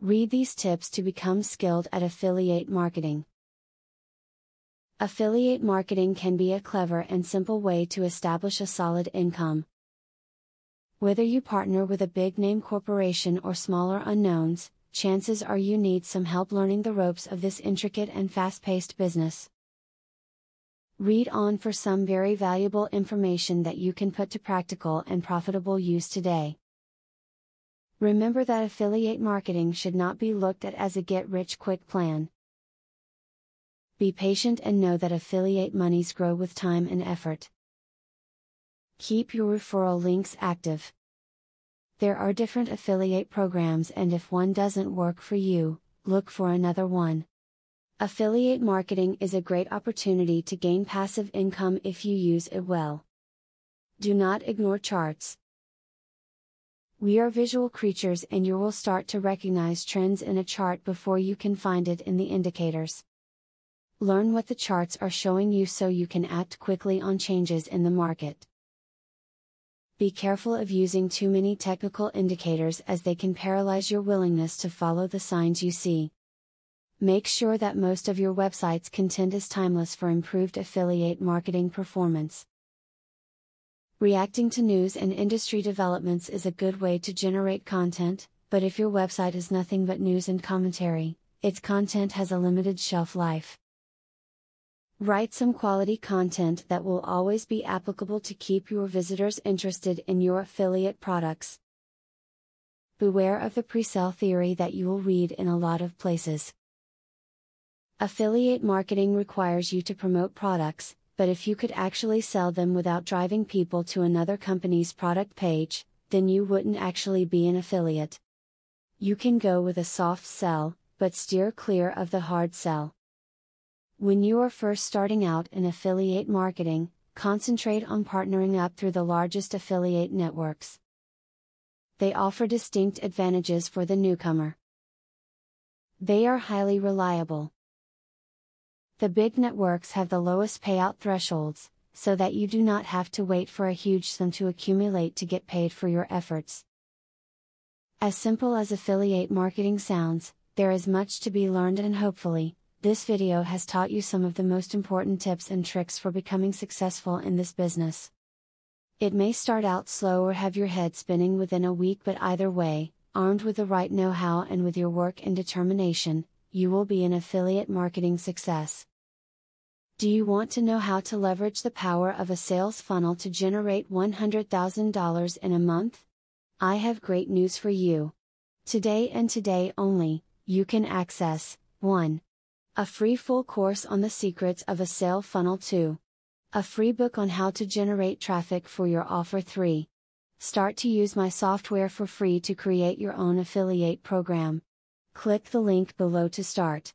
Read these tips to become skilled at affiliate marketing. Affiliate marketing can be a clever and simple way to establish a solid income. Whether you partner with a big-name corporation or smaller unknowns, chances are you need some help learning the ropes of this intricate and fast-paced business. Read on for some very valuable information that you can put to practical and profitable use today. Remember that affiliate marketing should not be looked at as a get-rich-quick plan. Be patient and know that affiliate monies grow with time and effort. Keep your referral links active. There are different affiliate programs, and if one doesn't work for you, look for another one. Affiliate marketing is a great opportunity to gain passive income if you use it well. Do not ignore charts. We are visual creatures, and you will start to recognize trends in a chart before you can find it in the indicators. Learn what the charts are showing you so you can act quickly on changes in the market. Be careful of using too many technical indicators, as they can paralyze your willingness to follow the signs you see. Make sure that most of your website's content is timeless for improved affiliate marketing performance. Reacting to news and industry developments is a good way to generate content, but if your website is nothing but news and commentary, its content has a limited shelf life. Write some quality content that will always be applicable to keep your visitors interested in your affiliate products. Beware of the pre-sale theory that you will read in a lot of places. Affiliate marketing requires you to promote products, but if you could actually sell them without driving people to another company's product page, then you wouldn't actually be an affiliate. You can go with a soft sell, but steer clear of the hard sell. When you are first starting out in affiliate marketing, concentrate on partnering up through the largest affiliate networks. They offer distinct advantages for the newcomer. They are highly reliable. The big networks have the lowest payout thresholds, so that you do not have to wait for a huge sum to accumulate to get paid for your efforts. As simple as affiliate marketing sounds, there is much to be learned, and hopefully, this video has taught you some of the most important tips and tricks for becoming successful in this business. It may start out slow or have your head spinning within a week, but either way, armed with the right know-how and with your work and determination, you will be an affiliate marketing success. Do you want to know how to leverage the power of a sales funnel to generate $100,000 in a month? I have great news for you. Today and today only, you can access 1. A free full course on the secrets of a sale funnel. 2. A free book on how to generate traffic for your offer. 3. Start to use my software for free to create your own affiliate program. Click the link below to start.